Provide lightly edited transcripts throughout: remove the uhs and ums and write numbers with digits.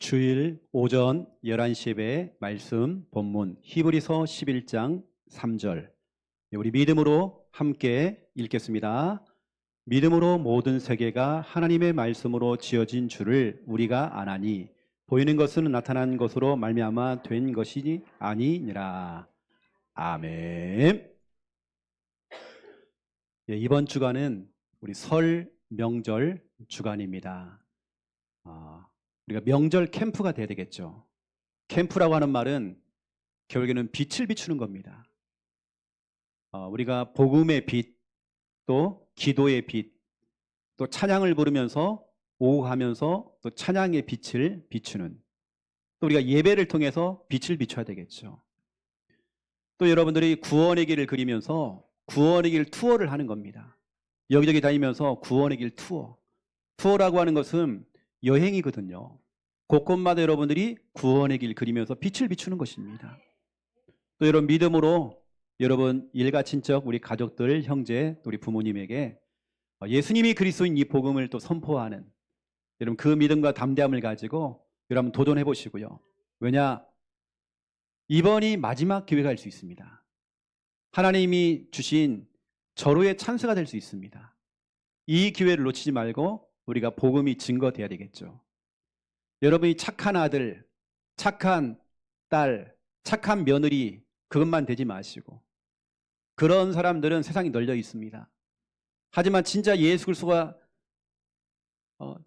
주일 오전 11시 예배 말씀 본문 히브리서 11장 3절 우리 믿음으로 함께 읽겠습니다. 믿음으로 모든 세계가 하나님의 말씀으로 지어진 줄을 우리가 아나니 보이는 것은 나타난 것으로 말미암아 된 것이 아니니라. 아멘. 이번 주간은 우리 설 명절 주간입니다. 우리가 명절 캠프가 돼야 되겠죠. 캠프라고 하는 말은 결국에는 빛을 비추는 겁니다. 우리가 복음의 빛, 또 기도의 빛, 또 찬양을 부르면서 오호하면서 또 찬양의 빛을 비추는, 또 우리가 예배를 통해서 빛을 비춰야 되겠죠. 또 여러분들이 구원의 길을 그리면서 구원의 길 투어를 하는 겁니다. 여기저기 다니면서 구원의 길 투어. 투어라고 하는 것은 여행이거든요. 곳곳마다 여러분들이 구원의 길 그리면서 빛을 비추는 것입니다. 또 여러분 믿음으로 여러분 일가 친척 우리 가족들 형제 우리 부모님에게 예수님이 그리스도인 이 복음을 또 선포하는 여러분 그 믿음과 담대함을 가지고 여러분 도전해 보시고요. 왜냐 이번이 마지막 기회가 될 수 있습니다. 하나님이 주신 절호의 찬스가 될 수 있습니다. 이 기회를 놓치지 말고 우리가 복음이 증거돼야 되겠죠. 여러분이 착한 아들, 착한 딸, 착한 며느리 그것만 되지 마시고 그런 사람들은 세상이 널려 있습니다. 하지만 진짜 예수 그리스도가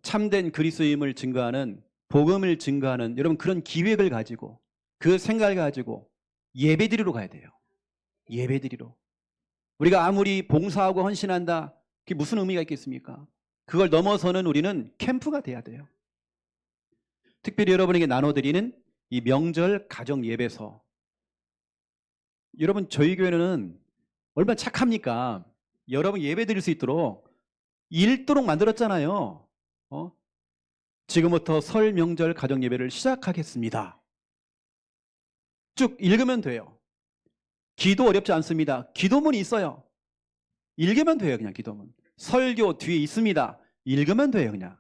참된 그리스도임을 증거하는 복음을 증거하는 여러분 그런 기획을 가지고 그 생각을 가지고 예배드리러 가야 돼요. 예배드리러. 우리가 아무리 봉사하고 헌신한다 그게 무슨 의미가 있겠습니까? 그걸 넘어서는 우리는 캠프가 돼야 돼요. 특별히 여러분에게 나눠드리는 이 명절 가정 예배서. 여러분 저희 교회는 얼마나 착합니까? 여러분 예배 드릴 수 있도록 읽도록 만들었잖아요. 지금부터 설 명절 가정 예배를 시작하겠습니다. 쭉 읽으면 돼요. 기도 어렵지 않습니다. 기도문이 있어요. 읽으면 돼요. 그냥 기도문. 설교 뒤에 있습니다. 읽으면 돼요. 그냥.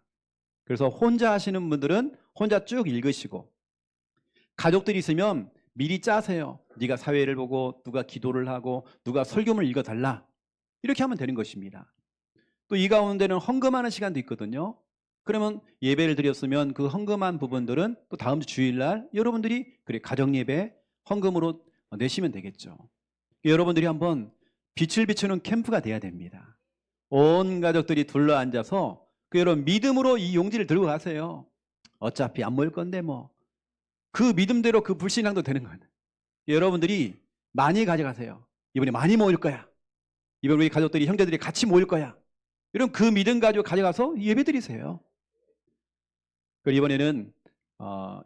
그래서 혼자 하시는 분들은 혼자 쭉 읽으시고 가족들이 있으면 미리 짜세요. 네가 사회를 보고 누가 기도를 하고 누가 설교문을 읽어달라. 이렇게 하면 되는 것입니다. 또 이 가운데는 헌금하는 시간도 있거든요. 그러면 예배를 드렸으면 그 헌금한 부분들은 또 다음 주 주일날 여러분들이 그래 가정예배 헌금으로 내시면 되겠죠. 여러분들이 한번 빛을 비추는 캠프가 돼야 됩니다. 온 가족들이 둘러앉아서 여러분 믿음으로 이 용지를 들고 가세요. 어차피 안 모일 건데 뭐. 그 믿음대로 그 불신앙도 되는 거예요. 여러분들이 많이 가져가세요. 이번에 많이 모일 거야. 이번에 우리 가족들이 형제들이 같이 모일 거야. 이런 그 믿음 가지고 가져가서 예배 드리세요. 그리고 이번에는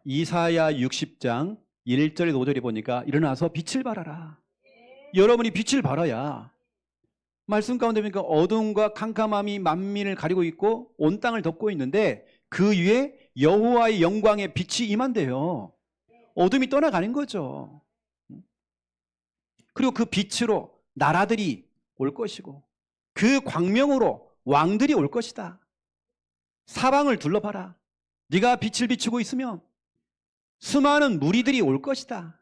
이사야 60장 1절에 5절에 보니까 일어나서 빛을 발하라. 여러분이 빛을 발해야 말씀 가운데 보니까 어둠과 캄캄함이 만민을 가리고 있고 온 땅을 덮고 있는데 그 위에 여호와의 영광의 빛이 임한대요. 어둠이 떠나가는 거죠. 그리고 그 빛으로 나라들이 올 것이고 그 광명으로 왕들이 올 것이다. 사방을 둘러봐라. 네가 빛을 비추고 있으면 수많은 무리들이 올 것이다.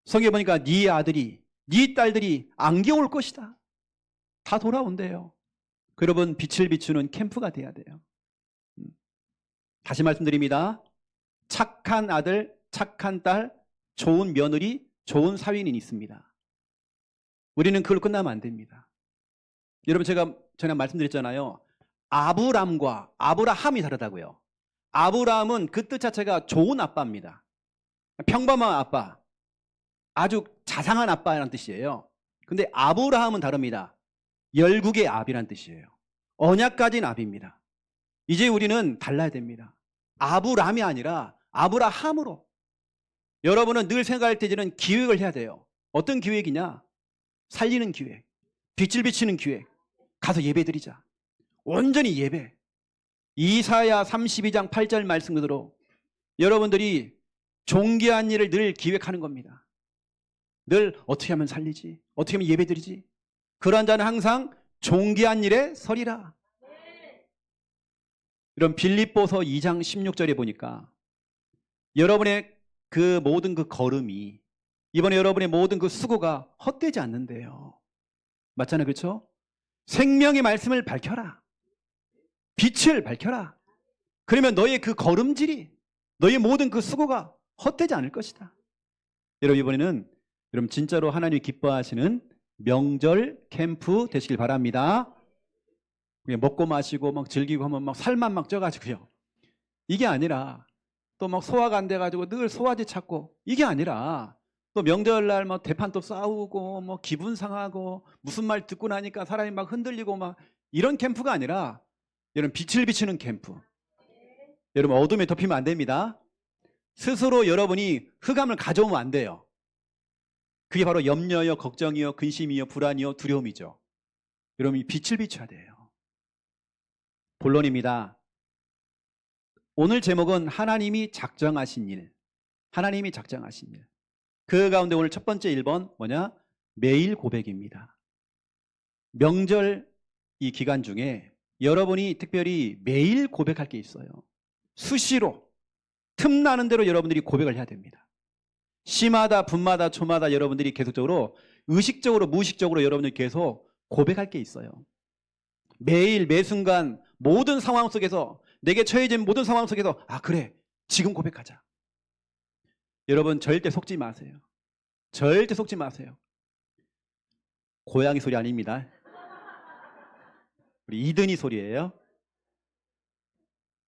성경에 보니까 네 아들이 네 딸들이 안겨 올 것이다. 다 돌아온대요. 여러분 빛을 비추는 캠프가 돼야 돼요. 다시 말씀드립니다. 착한 아들, 착한 딸, 좋은 며느리, 좋은 사위는 있습니다. 우리는 그걸로 끝나면 안 됩니다. 여러분 제가 전에 말씀드렸잖아요. 아브람과 아브라함이 다르다고요. 아브라함은 그 뜻 자체가 좋은 아빠입니다. 평범한 아빠, 아주 자상한 아빠라는 뜻이에요. 근데 아브라함은 다릅니다. 열국의 압이란 뜻이에요. 언약 가진 압입니다. 이제 우리는 달라야 됩니다. 아브람이 아니라 아브라함으로. 여러분은 늘 생각할 때 이제는 기획을 해야 돼요. 어떤 기획이냐? 살리는 기획, 빛을 비치는 기획. 가서 예배 드리자. 온전히 예배. 이사야 32장 8절 말씀 그대로 여러분들이 존귀한 일을 늘 기획하는 겁니다. 늘 어떻게 하면 살리지? 어떻게 하면 예배 드리지? 그러한 자는 항상 존귀한 일에 서리라. 이런 빌립보서 2장 16절에 보니까 여러분의 그 모든 그 걸음이, 이번에 여러분의 모든 그 수고가 헛되지 않는데요. 맞잖아요. 그렇죠? 생명의 말씀을 밝혀라. 빛을 밝혀라. 그러면 너의 그 걸음질이, 너의 모든 그 수고가 헛되지 않을 것이다. 여러분, 이번에는 여러분 진짜로 하나님이 기뻐하시는 명절 캠프 되시길 바랍니다. 먹고 마시고 막 즐기고 하면 막 살만 막 쪄가지고요. 이게 아니라 또 막 소화가 안 돼가지고 늘 소화제 찾고, 이게 아니라 또 명절날 뭐 대판 또 싸우고 뭐 기분 상하고 무슨 말 듣고 나니까 사람이 막 흔들리고 막 이런 캠프가 아니라 여러분 빛을 비추는 캠프. 여러분 어둠에 덮이면 안 됩니다. 스스로 여러분이 흑암을 가져오면 안 돼요. 그게 바로 염려요, 걱정이요, 근심이요, 불안이요, 두려움이죠. 여러분이 빛을 비춰야 돼요. 본론입니다. 오늘 제목은 하나님이 작정하신 일. 하나님이 작정하신 일. 그 가운데 오늘 첫 번째 1번 뭐냐? 매일 고백입니다. 명절 이 기간 중에 여러분이 특별히 매일 고백할 게 있어요. 수시로 틈나는 대로 여러분들이 고백을 해야 됩니다. 시마다 분마다 초마다 여러분들이 계속적으로 의식적으로 무의식적으로 여러분들이 계속 고백할 게 있어요. 매일 매순간 모든 상황 속에서, 내게 처해진 모든 상황 속에서 그래 지금 고백하자. 여러분 절대 속지 마세요. 절대 속지 마세요. 고양이 소리 아닙니다. 우리 이든이 소리예요.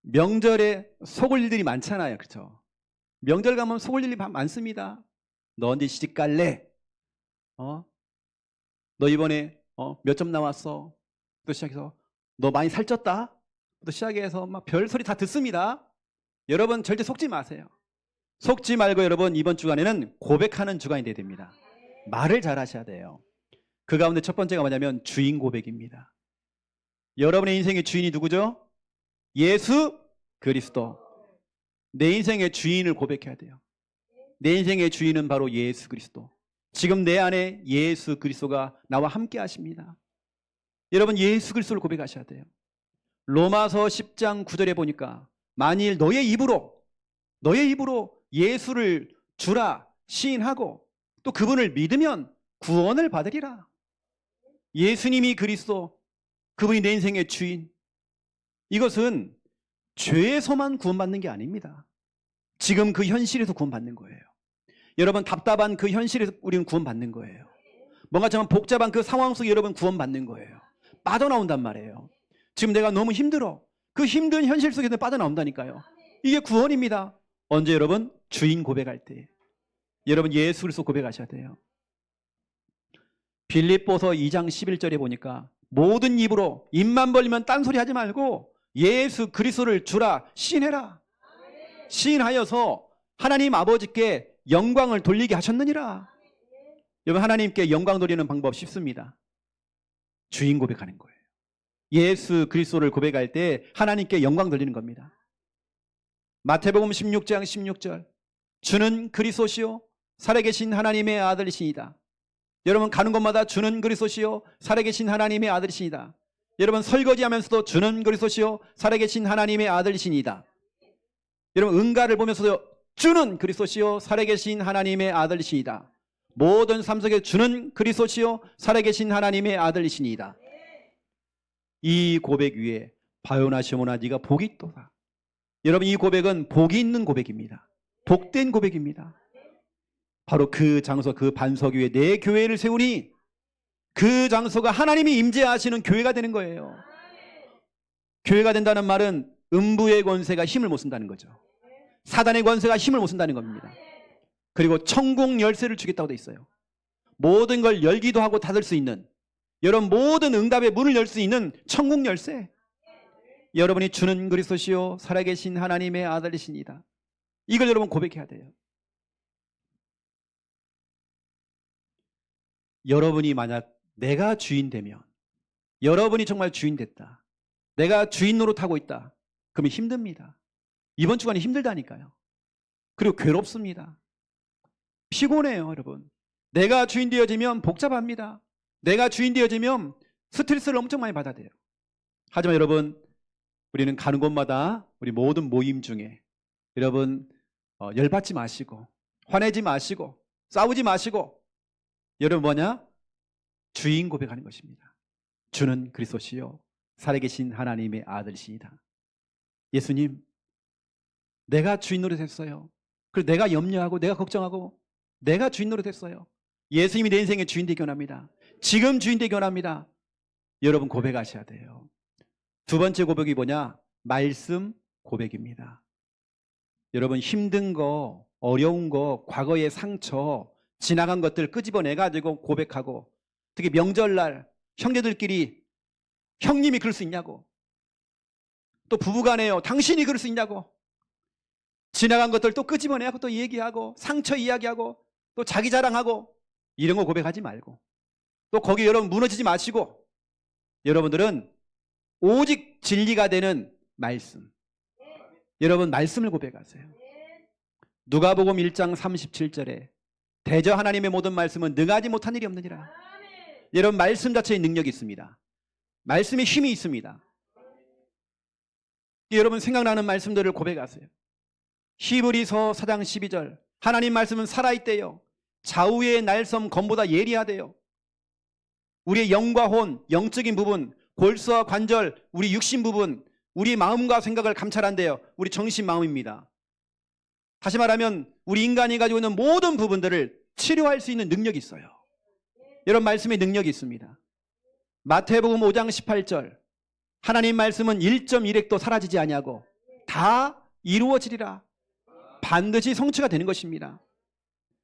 명절에 속을 일들이 많잖아요. 그렇죠? 명절 가면 속을 일이 많습니다. 너 언제 시집 갈래? 너 이번에 몇 점 나왔어? 또 시작해서 너 많이 살쪘다? 또 시작해서 막 별소리 다 듣습니다. 여러분 절대 속지 마세요. 속지 말고 여러분 이번 주간에는 고백하는 주간이 돼야 됩니다. 말을 잘 하셔야 돼요. 그 가운데 첫 번째가 뭐냐면 주인 고백입니다. 여러분의 인생의 주인이 누구죠? 예수 그리스도. 내 인생의 주인을 고백해야 돼요. 내 인생의 주인은 바로 예수 그리스도. 지금 내 안에 예수 그리스도가 나와 함께 하십니다. 여러분 예수 그리스도를 고백하셔야 돼요. 로마서 10장 9절에 보니까 만일 너의 입으로 예수를 주라 시인하고 또 그분을 믿으면 구원을 받으리라. 예수님이 그리스도, 그분이 내 인생의 주인. 이것은 죄에서만 구원받는 게 아닙니다. 지금 그 현실에서 구원받는 거예요. 여러분 답답한 그 현실에서 우리는 구원받는 거예요. 뭔가 좀 복잡한 그 상황 속에 여러분 구원받는 거예요. 빠져나온단 말이에요. 지금 내가 너무 힘들어. 그 힘든 현실 속에서 빠져나온다니까요. 이게 구원입니다. 언제 여러분? 주인 고백할 때. 여러분 예수 그리스도 고백하셔야 돼요. 빌립보서 2장 11절에 보니까 모든 입으로 입만 벌리면 딴소리 하지 말고 예수 그리스도를 주라 시인해라. 시인하여서 하나님 아버지께 영광을 돌리게 하셨느니라. 여러분 하나님께 영광 돌리는 방법 쉽습니다. 주인 고백하는 거예요. 예수 그리스도를 고백할 때 하나님께 영광 돌리는 겁니다. 마태복음 16장 16절 주는 그리스도시요 살아계신 하나님의 아들이시니다. 여러분 가는 곳마다 주는 그리스도시요 살아계신 하나님의 아들이시니다. 여러분 설거지하면서도 주는 그리스도시요 살아계신 하나님의 아들이시니다. 여러분 응가를 보면서도 주는 그리스도시요 살아계신 하나님의 아들이시니다. 모든 삶 속에 주는 그리스도시요 살아계신 하나님의 아들이시니다. 이 고백 위에 바요나 시모나 네가 복이 있도다. 여러분 이 고백은 복이 있는 고백입니다. 복된 고백입니다. 바로 그 장소 그 반석 위에 내 교회를 세우니 그 장소가 하나님이 임재하시는 교회가 되는 거예요. 교회가 된다는 말은 음부의 권세가 힘을 못 쓴다는 거죠. 사단의 권세가 힘을 못 쓴다는 겁니다. 그리고 천국 열쇠를 주겠다고 돼 있어요. 모든 걸 열기도 하고 닫을 수 있는, 여러분 모든 응답의 문을 열 수 있는 천국 열쇠. 여러분이 주는 그리스도시요 살아계신 하나님의 아들이시니다. 이걸 여러분 고백해야 돼요. 여러분이 만약 내가 주인 되면, 여러분이 정말 주인 됐다, 내가 주인 노릇하고 있다, 그러면 힘듭니다. 이번 주간이 힘들다니까요. 그리고 괴롭습니다. 피곤해요. 여러분 내가 주인 되어지면 복잡합니다. 내가 주인 되어지면 스트레스를 엄청 많이 받아야 돼요. 하지만 여러분 우리는 가는 곳마다 우리 모든 모임 중에 여러분 열받지 마시고 화내지 마시고 싸우지 마시고 여러분 뭐냐? 주인 고백하는 것입니다. 주는 그리스도시요 살아계신 하나님의 아들이시다. 예수님, 내가 주인 노릇했어요. 그리고 내가 염려하고 내가 걱정하고 내가 주인 노릇했어요. 예수님이 내 인생의 주인 되기 원합니다. 지금 주인 되기 원합니다. 여러분 고백하셔야 돼요. 두 번째 고백이 뭐냐? 말씀 고백입니다. 여러분 힘든 거, 어려운 거, 과거의 상처, 지나간 것들 끄집어내가지고 고백하고, 특히 명절날 형제들끼리 형님이 그럴 수 있냐고, 또 부부간에요 당신이 그럴 수 있냐고, 지나간 것들 또 끄집어내고 또 얘기하고 상처 이야기하고 또 자기 자랑하고 이런 거 고백하지 말고, 또 거기 여러분 무너지지 마시고 여러분들은 오직 진리가 되는 말씀, 여러분 말씀을 고백하세요. 누가복음 1장 37절에 대저 하나님의 모든 말씀은 능하지 못한 일이 없느니라. 여러분 말씀 자체에 능력이 있습니다. 말씀에 힘이 있습니다. 여러분 생각나는 말씀들을 고백하세요. 히브리서 4장 12절 하나님 말씀은 살아있대요. 좌우의 날섬 검보다 예리하대요. 우리의 영과 혼, 영적인 부분, 골수와 관절, 우리 육신 부분, 우리 마음과 생각을 감찰한대요. 우리 정신 마음입니다. 다시 말하면 우리 인간이 가지고 있는 모든 부분들을 치료할 수 있는 능력이 있어요. 이런 말씀의 능력이 있습니다. 마태복음 5장 18절 하나님 말씀은 1.1핵도 사라지지 아니하고 다 이루어지리라. 반드시 성취가 되는 것입니다.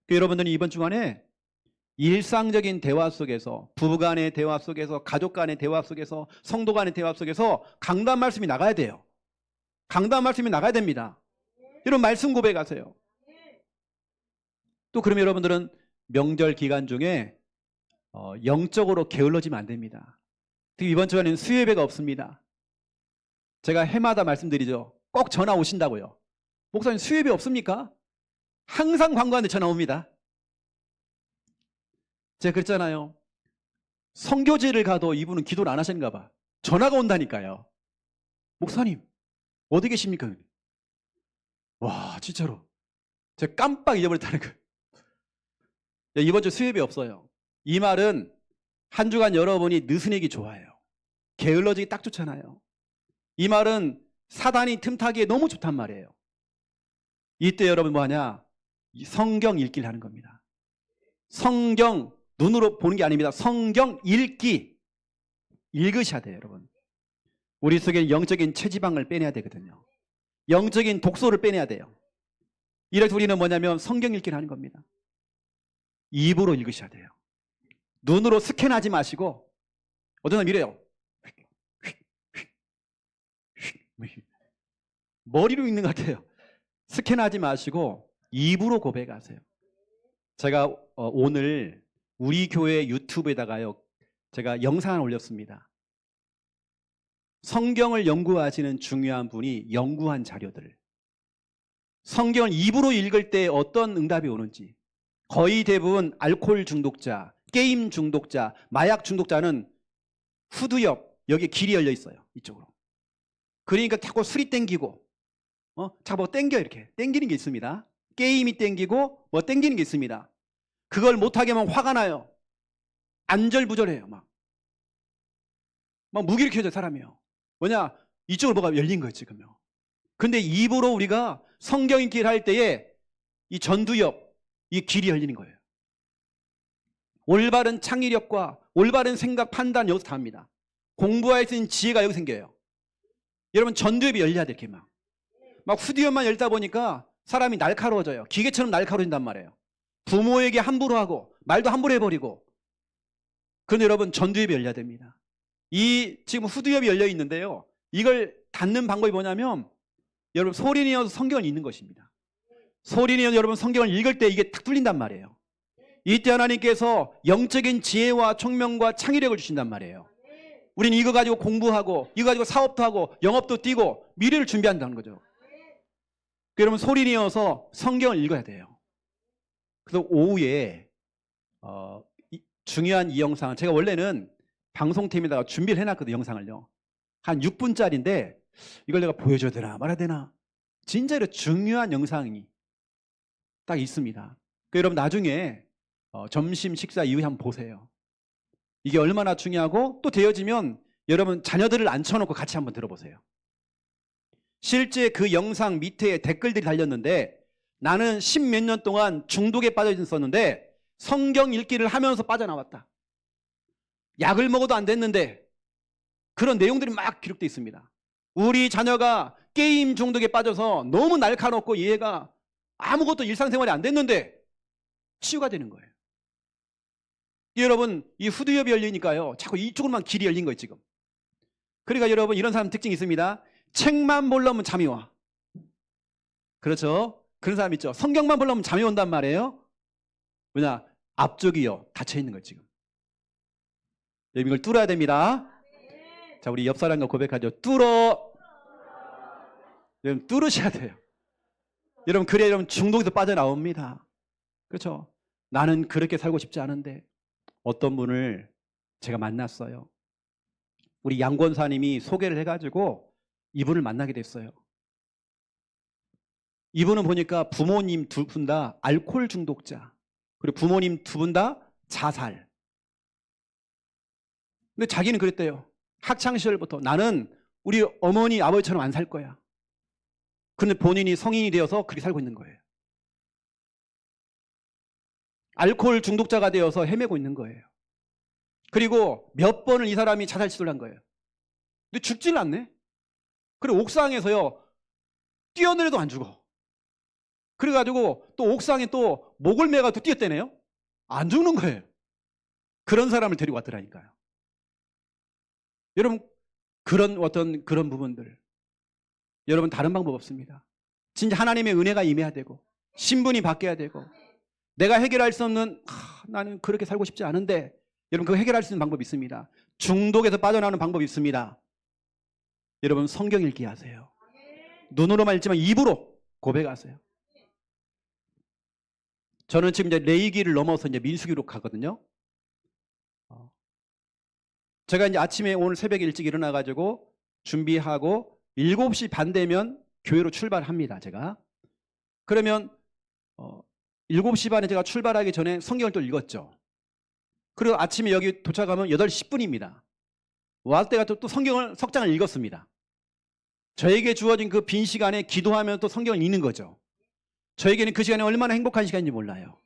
여러분들은 이번 주간에 일상적인 대화 속에서, 부부간의 대화 속에서, 가족간의 대화 속에서, 성도간의 대화 속에서 강단 말씀이 나가야 돼요. 강단 말씀이 나가야 됩니다. 이런 말씀 고백하세요. 또 그러면 여러분들은 명절 기간 중에 영적으로 게을러지면 안 됩니다. 특히 이번 주간에는 수요예배가 없습니다. 제가 해마다 말씀드리죠. 꼭 전화 오신다고요. 목사님 수요예배 없습니까? 항상 광고하는데 전화 옵니다. 제가 그랬잖아요. 선교제를 가도 이분은 기도를 안 하시는가 봐. 전화가 온다니까요. 목사님 어디 계십니까? 와 진짜로 제가 깜빡 잊어버렸다는 거예요. 이번 주 수요예배 없어요. 이 말은 한 주간 여러분이 느슨해기 좋아해요. 게을러지기 딱 좋잖아요. 이 말은 사단이 틈타기에 너무 좋단 말이에요. 이때 여러분 뭐하냐? 성경 읽기를 하는 겁니다. 성경 눈으로 보는 게 아닙니다. 성경 읽기 읽으셔야 돼요. 여러분 우리 속에 영적인 체지방을 빼내야 되거든요. 영적인 독소를 빼내야 돼요. 이래서 우리는 뭐냐면 성경 읽기를 하는 겁니다. 입으로 읽으셔야 돼요. 눈으로 스캔하지 마시고, 어떤 사람 이래요. 머리로 읽는 것 같아요. 스캔하지 마시고 입으로 고백하세요. 제가 오늘 우리 교회 유튜브에다가요 제가 영상을 올렸습니다. 성경을 연구하시는 중요한 분이 연구한 자료들을, 성경을 입으로 읽을 때 어떤 응답이 오는지, 거의 대부분 알코올 중독자, 게임 중독자, 마약 중독자는 후두엽 여기 길이 열려 있어요. 이쪽으로. 그러니까 자꾸 술이 땡기고 자꾸 뭐 땡겨, 이렇게 땡기는 게 있습니다. 게임이 땡기고 뭐 땡기는 게 있습니다. 그걸 못하게 하면 화가 나요. 안절부절해요. 막 무기력해져 사람이요. 뭐냐? 이쪽으로 뭐가 열린 거예요 지금요. 근데 입으로 우리가 성경 읽기를 할 때에 이 전두엽, 이 길이 열리는 거예요. 올바른 창의력과 올바른 생각, 판단 여기서 다 합니다. 공부할 수 있는 지혜가 여기 생겨요. 여러분 전두엽이 열려야 돼. 이렇게 막 후두엽만 열다 보니까 사람이 날카로워져요. 기계처럼 날카로워진단 말이에요. 부모에게 함부로 하고 말도 함부로 해버리고. 그런데 여러분 전두엽이 열려야 됩니다. 이 지금 후두엽이 열려 있는데요, 이걸 닫는 방법이 뭐냐면 여러분 소리내어서 성경을 읽는 것입니다. 소리내어서 여러분 성경을 읽을 때 이게 탁 뚫린단 말이에요. 이때 하나님께서 영적인 지혜와 총명과 창의력을 주신단 말이에요. 우리는 이거 가지고 공부하고 이거 가지고 사업도 하고 영업도 뛰고 미래를 준비한다는 거죠. 여러분 소리내어서 성경을 읽어야 돼요. 그래서 오후에 중요한 이 영상을 제가 원래는 방송팀에다가 준비를 해놨거든요. 영상을요. 한 6분짜리인데 이걸 내가 보여줘야 되나 말아야 되나. 진짜로 중요한 영상이 딱 있습니다. 여러분 나중에 점심 식사 이후에 한번 보세요. 이게 얼마나 중요하고 또 되어지면 여러분 자녀들을 앉혀놓고 같이 한번 들어보세요. 실제 그 영상 밑에 댓글들이 달렸는데 나는 10몇 년 동안 중독에 빠져 있었는데 성경 읽기를 하면서 빠져나왔다. 약을 먹어도 안 됐는데 그런 내용들이 막 기록되어 있습니다. 우리 자녀가 게임 중독에 빠져서 너무 날카롭고 얘가 아무것도 일상생활이 안 됐는데 치유가 되는 거예요. 여러분 이 후두엽이 열리니까요 자꾸 이쪽으로만 길이 열린 거예요 지금. 그러니까 여러분 이런 사람 특징이 있습니다. 책만 보려면 잠이 와. 그렇죠? 그런 사람 있죠. 성경만 보려면 잠이 온단 말이에요. 왜냐? 앞쪽이요 닫혀 있는 거예요 지금. 여러분 이걸 뚫어야 됩니다. 자, 우리 옆 사람과 고백하죠. 뚫어. 여러분 뚫으셔야 돼요. 여러분 그래야 여러분 중독에서 빠져나옵니다. 그렇죠? 나는 그렇게 살고 싶지 않은데 어떤 분을 제가 만났어요. 우리 양 권사님이 소개를 해가지고 이분을 만나게 됐어요. 이분은 보니까 부모님 두 분 다 알코올 중독자, 그리고 부모님 두 분 다 자살. 근데 자기는 그랬대요. 학창시절부터 나는 우리 어머니 아버지처럼 안 살 거야. 근데 본인이 성인이 되어서 그렇게 살고 있는 거예요. 알코올 중독자가 되어서 헤매고 있는 거예요. 그리고 몇 번을 이 사람이 자살 시도를 한 거예요. 근데 죽질 않네. 그리고 옥상에서요 뛰어내려도 안 죽어. 그래가지고 또 옥상에 또 목을 매가지고 뛰었대네요. 안 죽는 거예요. 그런 사람을 데리고 왔더라니까요. 여러분 그런 부분들 여러분 다른 방법 없습니다. 진짜 하나님의 은혜가 임해야 되고 신분이 바뀌어야 되고 내가 해결할 수 없는 나는 그렇게 살고 싶지 않은데 여러분 그거 해결할 수 있는 방법이 있습니다. 중독에서 빠져나오는 방법이 있습니다. 여러분 성경 읽기 하세요. 눈으로만 읽지만 입으로 고백하세요. 저는 지금 이제 레위기를 넘어서 이제 민수기로 가거든요. 제가 이제 아침에 오늘 새벽에 일찍 일어나가지고 준비하고 7시 반 되면 교회로 출발합니다. 제가. 그러면 7시 반에 제가 출발하기 전에 성경을 또 읽었죠. 그리고 아침에 여기 도착하면 8시 10분입니다. 왔을 때가 또 성경을 석장을 읽었습니다. 저에게 주어진 그 빈 시간에 기도하면 또 성경을 읽는 거죠. 저에게는 그 시간이 얼마나 행복한 시간인지 몰라요.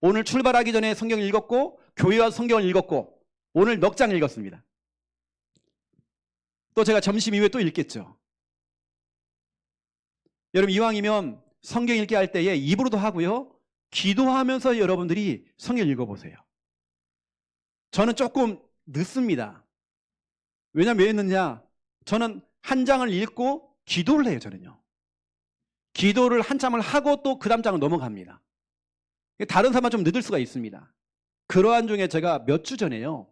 오늘 출발하기 전에 성경을 읽었고 교회 와서 성경을 읽었고 오늘 넉 장 읽었습니다. 또 제가 점심 이후에 또 읽겠죠. 여러분 이왕이면 성경 읽기 할 때에 입으로도 하고요. 기도하면서 여러분들이 성경 읽어보세요. 저는 조금 늦습니다. 왜냐면 왜 늦냐? 저는 한 장을 읽고 기도를 해요. 저는요. 기도를 한참을 하고 또 그 다음 장을 넘어갑니다. 다른 사람은 좀 늦을 수가 있습니다. 그러한 중에 제가 몇 주 전에요.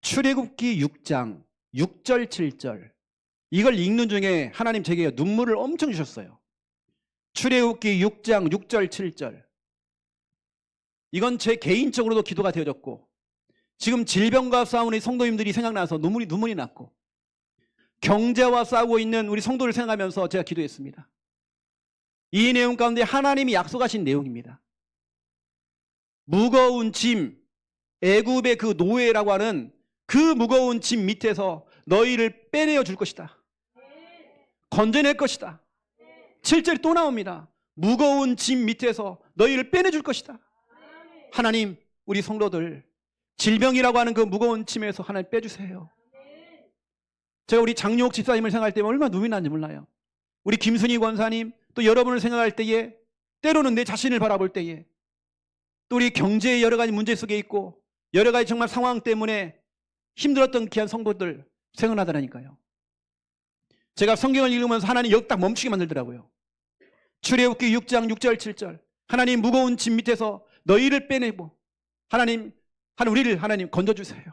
출애굽기 6장 6절 7절 이걸 읽는 중에 하나님 제게 눈물을 엄청 주셨어요. 출애굽기 6장 6절 7절 이건 제 개인적으로도 기도가 되어졌고 지금 질병과 싸우는 우리 성도님들이 생각나서 눈물이 났고 경제와 싸우고 있는 우리 성도를 생각하면서 제가 기도했습니다. 이 내용 가운데 하나님이 약속하신 내용입니다. 무거운 짐, 애굽의 그 노예라고 하는 그 무거운 짐 밑에서 너희를 빼내어 줄 것이다. 건져낼 것이다. 7절이 또 나옵니다. 무거운 짐 밑에서 너희를 빼내줄 것이다. 하나님, 우리 성도들 질병이라고 하는 그 무거운 짐에서 하나님 빼주세요. 제가 우리 장유옥 집사님을 생각할 때 얼마나 눈이 나는지 몰라요. 우리 김순희 권사님 또 여러분을 생각할 때에 때로는 내 자신을 바라볼 때에 또 우리 경제의 여러 가지 문제 속에 있고 여러 가지 정말 상황 때문에 힘들었던 귀한 성도들 생각나더라니까요. 제가 성경을 읽으면서 하나님 여기 딱 멈추게 만들더라고요. 출애굽기 6장 6절 7절 하나님 무거운 짐 밑에서 너희를 빼내고 하나님 우리를 하나님 건져주세요.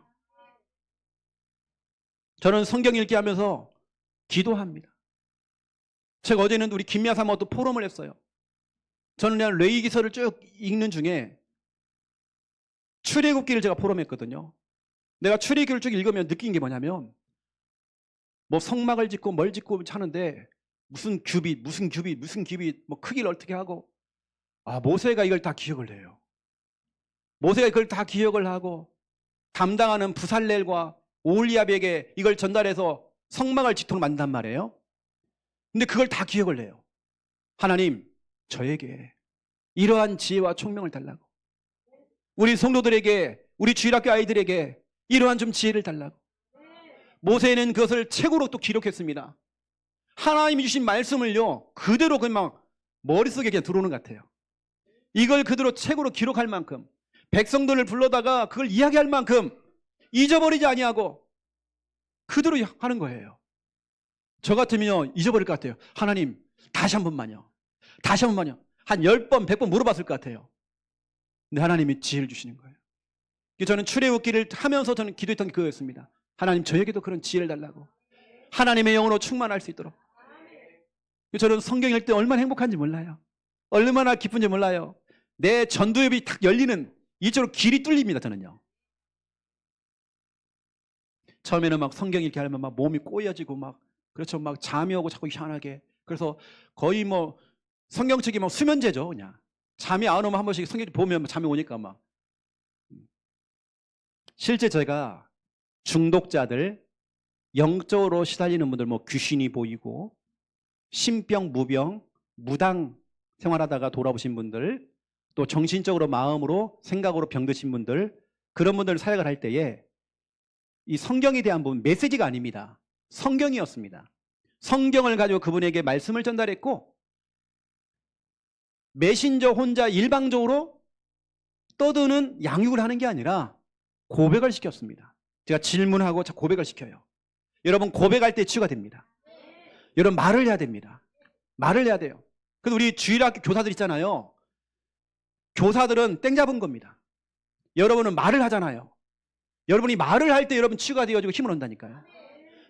저는 성경 읽기 하면서 기도합니다. 제가 어제는 우리 김미아 사모도 포럼을 했어요. 저는 그냥 레위기서를 쭉 읽는 중에 출애굽기를 제가 포럼했거든요. 내가 출애굽기를 쭉 읽으면 느낀 게 뭐냐면 뭐 성막을 짓고 뭘 짓고 하는데 무슨 규빗 뭐 크기를 어떻게 하고 모세가 이걸 다 기억을 해요. 모세가 이걸 다 기억을 하고 담당하는 부살렐과 오홀리압에게 이걸 전달해서 성막을 짓도록 만든단 말이에요. 근데 그걸 다 기억을 해요. 하나님, 저에게 이러한 지혜와 총명을 달라고. 우리 성도들에게, 우리 주일학교 아이들에게 이러한 좀 지혜를 달라고. 모세는 그것을 책으로 또 기록했습니다. 하나님이 주신 말씀을요, 그대로 그냥 머릿속에 그냥 들어오는 것 같아요. 이걸 그대로 책으로 기록할 만큼, 백성들을 불러다가 그걸 이야기할 만큼 잊어버리지 아니하고 그대로 하는 거예요. 저 같으면 잊어버릴 것 같아요. 하나님, 다시 한 번만요. 다시 한 번만요. 한 10번, 100번 물어봤을 것 같아요. 근데 하나님이 지혜를 주시는 거예요. 저는 출애굽기를 하면서 저는 기도했던 게 그거였습니다. 하나님, 저에게도 그런 지혜를 달라고. 하나님의 영으로 충만할 수 있도록. 저는 성경 읽을 때 얼마나 행복한지 몰라요. 얼마나 기쁜지 몰라요. 내 전두엽이 탁 열리는 이쪽으로 길이 뚫립니다, 저는요. 처음에는 막 성경 읽게 하면 막 몸이 꼬여지고 막, 그렇죠. 막 잠이 오고 자꾸 희한하게. 그래서 거의 뭐 성경책이 막 수면제죠, 그냥. 잠이 안 오면 한 번씩 성경 보면 잠이 오니까 막. 실제 제가 중독자들, 영적으로 시달리는 분들, 뭐 귀신이 보이고 신병, 무병, 무당 생활하다가 돌아오신 분들, 또 정신적으로 마음으로 생각으로 병드신 분들, 그런 분들 사역을 할 때에 이 성경에 대한 부분, 메시지가 아닙니다. 성경이었습니다. 성경을 가지고 그분에게 말씀을 전달했고, 메신저 혼자 일방적으로 떠드는 양육을 하는 게 아니라 고백을 시켰습니다. 제가 질문하고 고백을 시켜요. 여러분, 고백할 때 치유가 됩니다. 여러분, 말을 해야 됩니다. 말을 해야 돼요. 그래서 우리 주일학교 교사들 있잖아요. 교사들은 땡 잡은 겁니다. 여러분은 말을 하잖아요. 여러분이 말을 할 때 여러분 치유가 되어지고 힘을 얻는다니까요.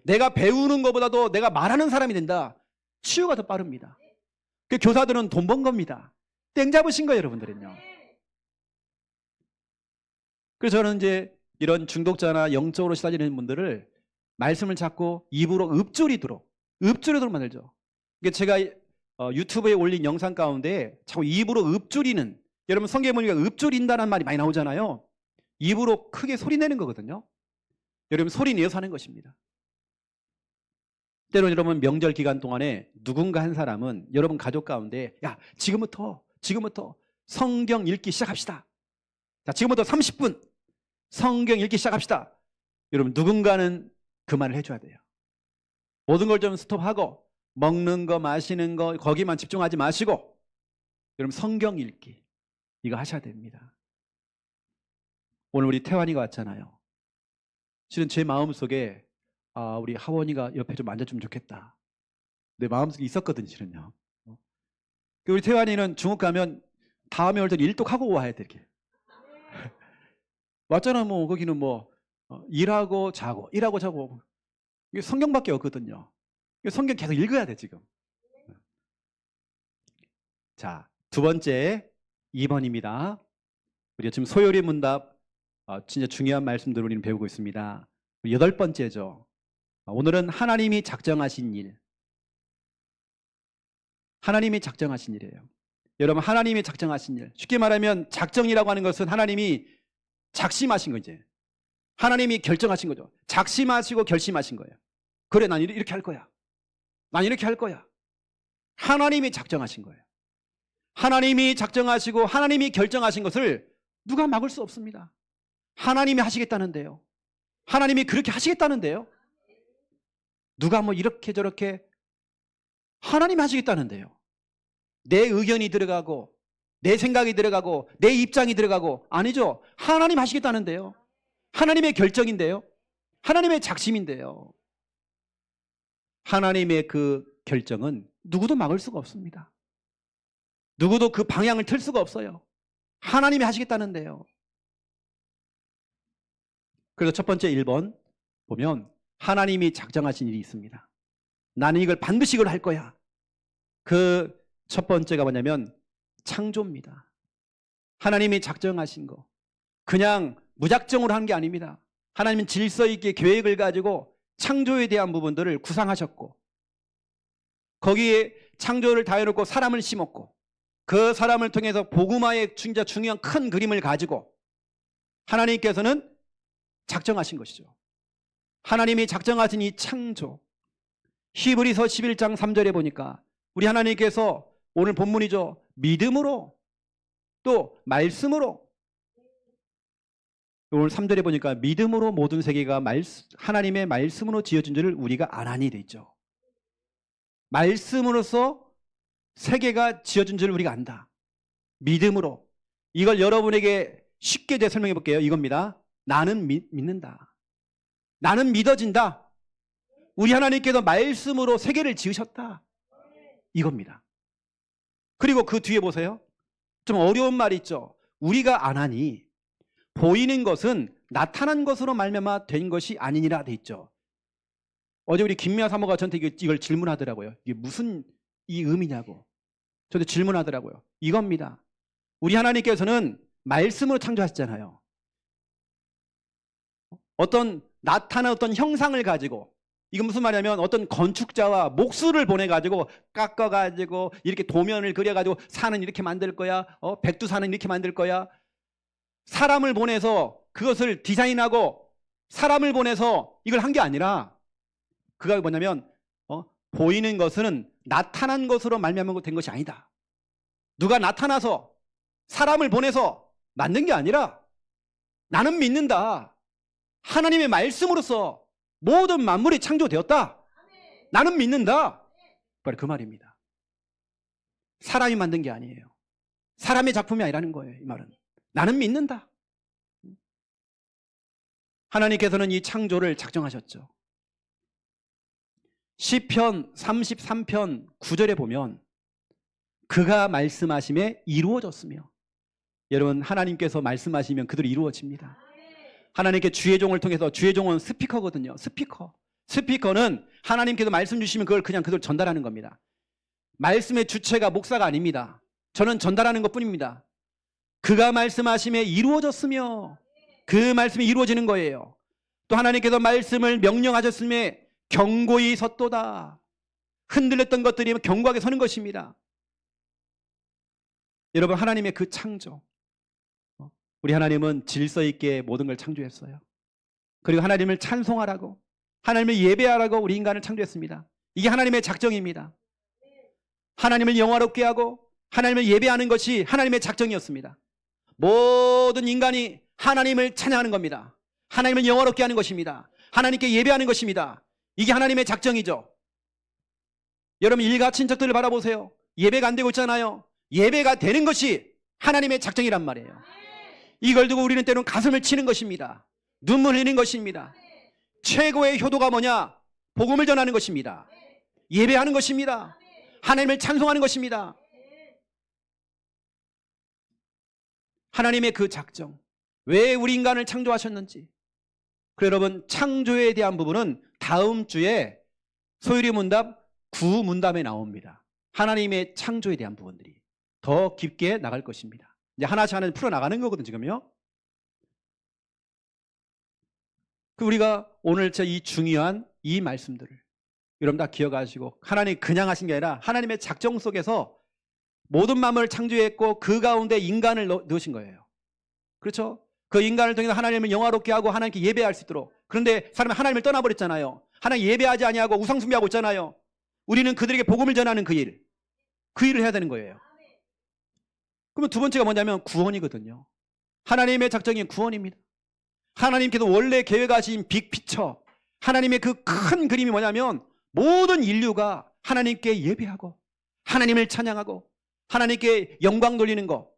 내가 배우는 것보다도 내가 말하는 사람이 된다. 치유가 더 빠릅니다. 그 교사들은 돈 번 겁니다. 땡 잡으신 거예요, 여러분들은요. 그래서 저는 이제 이런 중독자나 영적으로 시달리는 분들을 말씀을 잡고 입으로 읊조리도록 만들죠. 제가 유튜브에 올린 영상 가운데 자꾸 입으로 읊조리는, 여러분 성경에 보니까 읊조린다는 말이 많이 나오잖아요. 입으로 크게 소리 내는 거거든요. 여러분 소리 내어서 하는 것입니다. 때로는 여러분 명절 기간 동안에 누군가 한 사람은 여러분 가족 가운데, 야, 지금부터 성경 읽기 시작합시다. 자, 지금부터 30분 성경 읽기 시작합시다. 여러분 누군가는 그 말을 해줘야 돼요. 모든 걸 좀 스톱하고 먹는 거 마시는 거 거기만 집중하지 마시고 여러분 성경 읽기 이거 하셔야 됩니다. 오늘 우리 태환이가 왔잖아요. 실은 제 마음속에 우리 하원이가 옆에 좀 앉아주면 좋겠다. 내 마음속에 있었거든요, 실은요. 우리 태환이는 중국 가면 다음에 올 때는 일독하고 와야 돼, 이렇게. 왔잖아, 뭐 거기는 뭐 일하고 자고 이게 성경밖에 없거든요. 성경 계속 읽어야 돼 지금. 자, 두 번째 2번입니다. 우리가 지금 소요리 문답 진짜 중요한 말씀들을 우리는 배우고 있습니다. 8번째죠. 오늘은 하나님이 작정하신 일. 하나님이 작정하신 일이에요. 여러분, 하나님이 작정하신 일. 쉽게 말하면 작정이라고 하는 것은 하나님이 작심하신 거지. 하나님이 결정하신 거죠. 작심하시고 결심하신 거예요. 그래, 난 이렇게 할 거야. 난 이렇게 할 거야. 하나님이 작정하신 거예요. 하나님이 작정하시고 하나님이 결정하신 것을 누가 막을 수 없습니다. 하나님이 하시겠다는데요. 하나님이 그렇게 하시겠다는데요. 누가 뭐 이렇게 저렇게, 하나님이 하시겠다는데요. 내 의견이 들어가고 내 생각이 들어가고 내 입장이 들어가고, 아니죠. 하나님 하시겠다는데요. 하나님의 결정인데요. 하나님의 작심인데요. 하나님의 그 결정은 누구도 막을 수가 없습니다. 누구도 그 방향을 틀 수가 없어요. 하나님이 하시겠다는데요. 그래서 첫 번째 1번 보면 하나님이 작정하신 일이 있습니다. 나는 이걸 반드시 이걸 할 거야. 그 첫 번째가 뭐냐면 창조입니다. 하나님이 작정하신 거 그냥 무작정으로 한 게 아닙니다. 하나님은 질서 있게 계획을 가지고 창조에 대한 부분들을 구상하셨고, 거기에 창조를 다 해놓고 사람을 심었고, 그 사람을 통해서 복음화의 진짜 중요한 큰 그림을 가지고 하나님께서는 작정하신 것이죠. 하나님이 작정하신 이 창조, 히브리서 11장 3절에 보니까 우리 하나님께서 오늘 본문이죠. 믿음으로 또 말씀으로, 오늘 3절에 보니까 믿음으로 모든 세계가 하나님의 말씀으로 지어진 줄을 우리가 아나니 돼 있죠. 말씀으로서 세계가 지어진 줄을 우리가 안다. 믿음으로. 이걸 여러분에게 쉽게 제가 설명해 볼게요. 이겁니다. 나는 믿는다. 나는 믿어진다. 우리 하나님께서 말씀으로 세계를 지으셨다. 이겁니다. 그리고 그 뒤에 보세요. 좀 어려운 말이 있죠. 우리가 아나니 보이는 것은 나타난 것으로 말미암아 된 것이 아니니라 돼 있죠. 어제 우리 김미아 사모가 저한테 이걸 질문하더라고요. 이게 무슨 이 의미냐고. 저도 질문하더라고요. 이겁니다. 우리 하나님께서는 말씀으로 창조하셨잖아요. 어떤 나타난 어떤 형상을 가지고, 이건 무슨 말이냐면 어떤 건축자와 목수를 보내가지고 깎아가지고 이렇게 도면을 그려가지고 산은 이렇게 만들 거야, 백두산은 이렇게 만들 거야. 사람을 보내서 그것을 디자인하고 사람을 보내서 이걸 한 게 아니라, 그가 뭐냐면 보이는 것은 나타난 것으로 말미암아 된 것이 아니다. 누가 나타나서 사람을 보내서 만든 게 아니라 나는 믿는다. 하나님의 말씀으로서 모든 만물이 창조되었다. 나는 믿는다. 바로 그 말입니다. 사람이 만든 게 아니에요. 사람의 작품이 아니라는 거예요. 이 말은 나는 믿는다. 하나님께서는 이 창조를 작정하셨죠. 시편 33편 9절에 보면 그가 말씀하심에 이루어졌으며, 여러분 하나님께서 말씀하시면 그대로 이루어집니다. 하나님께 주의 종을 통해서, 주의 종은 스피커거든요. 스피커는 하나님께서 말씀 주시면 그걸 그냥 그대로 전달하는 겁니다. 말씀의 주체가 목사가 아닙니다. 저는 전달하는 것뿐입니다. 그가 말씀하심에 이루어졌으며, 그 말씀이 이루어지는 거예요. 또 하나님께서 말씀을 명령하셨음에 견고히 섰도다. 흔들렸던 것들이 견고하게 서는 것입니다. 여러분 하나님의 그 창조, 우리 하나님은 질서 있게 모든 걸 창조했어요. 그리고 하나님을 찬송하라고, 하나님을 예배하라고 우리 인간을 창조했습니다. 이게 하나님의 작정입니다. 하나님을 영화롭게 하고 하나님을 예배하는 것이 하나님의 작정이었습니다. 모든 인간이 하나님을 찬양하는 겁니다. 하나님을 영화롭게 하는 것입니다. 하나님께 예배하는 것입니다. 이게 하나님의 작정이죠. 여러분 일가 친척들을 바라보세요. 예배가 안 되고 있잖아요. 예배가 되는 것이 하나님의 작정이란 말이에요. 이걸 두고 우리는 때로는 가슴을 치는 것입니다. 눈물 흘리는 것입니다. 최고의 효도가 뭐냐? 복음을 전하는 것입니다. 예배하는 것입니다. 하나님을 찬송하는 것입니다. 하나님의 그 작정, 왜 우리 인간을 창조하셨는지. 그래서 여러분 창조에 대한 부분은 다음 주에 소유리 문답 9문답에 나옵니다. 하나님의 창조에 대한 부분들이 더 깊게 나갈 것입니다. 이제 하나씩 하나씩 풀어나가는 거거든 지금요. 우리가 오늘 이 중요한 이 말씀들을 여러분 다 기억하시고, 하나님 그냥 하신 게 아니라 하나님의 작정 속에서 모든 만물을 창조했고 그 가운데 인간을 넣으신 거예요. 그렇죠? 그 인간을 통해서 하나님을 영화롭게 하고 하나님께 예배할 수 있도록. 그런데 사람이 하나님을 떠나버렸잖아요. 하나님 예배하지 아니하고 우상숭배하고 있잖아요. 우리는 그들에게 복음을 전하는 그 일을 해야 되는 거예요. 그러면 두 번째가 뭐냐면 구원이거든요. 하나님의 작정이 구원입니다. 하나님께서 원래 계획하신 빅피처, 하나님의 그 큰 그림이 뭐냐면 모든 인류가 하나님께 예배하고 하나님을 찬양하고 하나님께 영광 돌리는 것,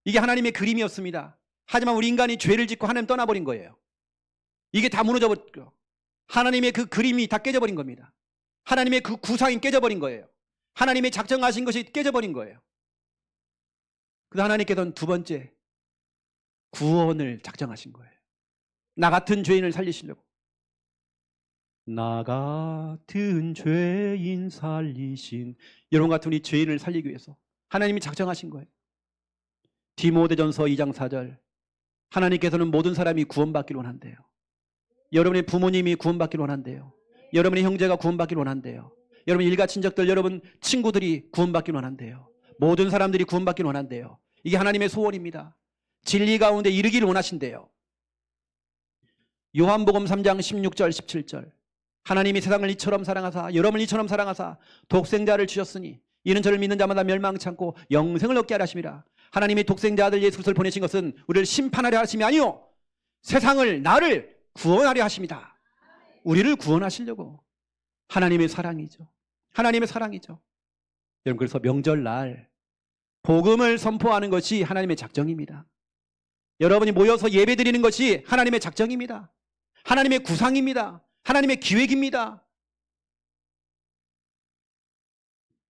이게 하나님의 그림이었습니다. 하지만 우리 인간이 죄를 짓고 하나님 떠나버린 거예요. 이게 다 무너져버렸죠. 하나님의 그 그림이 다 깨져버린 겁니다. 하나님의 그 구상이 깨져버린 거예요. 하나님의 작정하신 것이 깨져버린 거예요. 그래서 하나님께서는 두 번째 구원을 작정하신 거예요. 나 같은 죄인을 살리시려고. 나 같은 죄인 살리신, 여러분 같은 우리 죄인을 살리기 위해서 하나님이 작정하신 거예요. 디모데전서 2장 4절, 하나님께서는 모든 사람이 구원받기를 원한대요. 여러분의 부모님이 구원받기를 원한대요. 여러분의 형제가 구원받기를 원한대요. 여러분 일가 친척들, 여러분 친구들이 구원받기를 원한대요. 모든 사람들이 구원받기를 원한대요. 이게 하나님의 소원입니다. 진리 가운데 이르기를 원하신대요. 요한복음 3장 16절 17절 하나님이 세상을 이처럼 사랑하사 여러분을 이처럼 사랑하사 독생자를 주셨으니 이는 저를 믿는 자마다 멸망치 않고 영생을 얻게 하려 하심이라. 하나님이 독생자 아들 예수 그리스도를 보내신 것은 우리를 심판하려 하심이 아니요 세상을 나를 구원하려 하심이다. 우리를 구원하시려고. 하나님의 사랑이죠. 하나님의 사랑이죠. 여러분, 그래서 명절날 복음을 선포하는 것이 하나님의 작정입니다. 여러분이 모여서 예배드리는 것이 하나님의 작정입니다. 하나님의 구상입니다. 하나님의 기획입니다.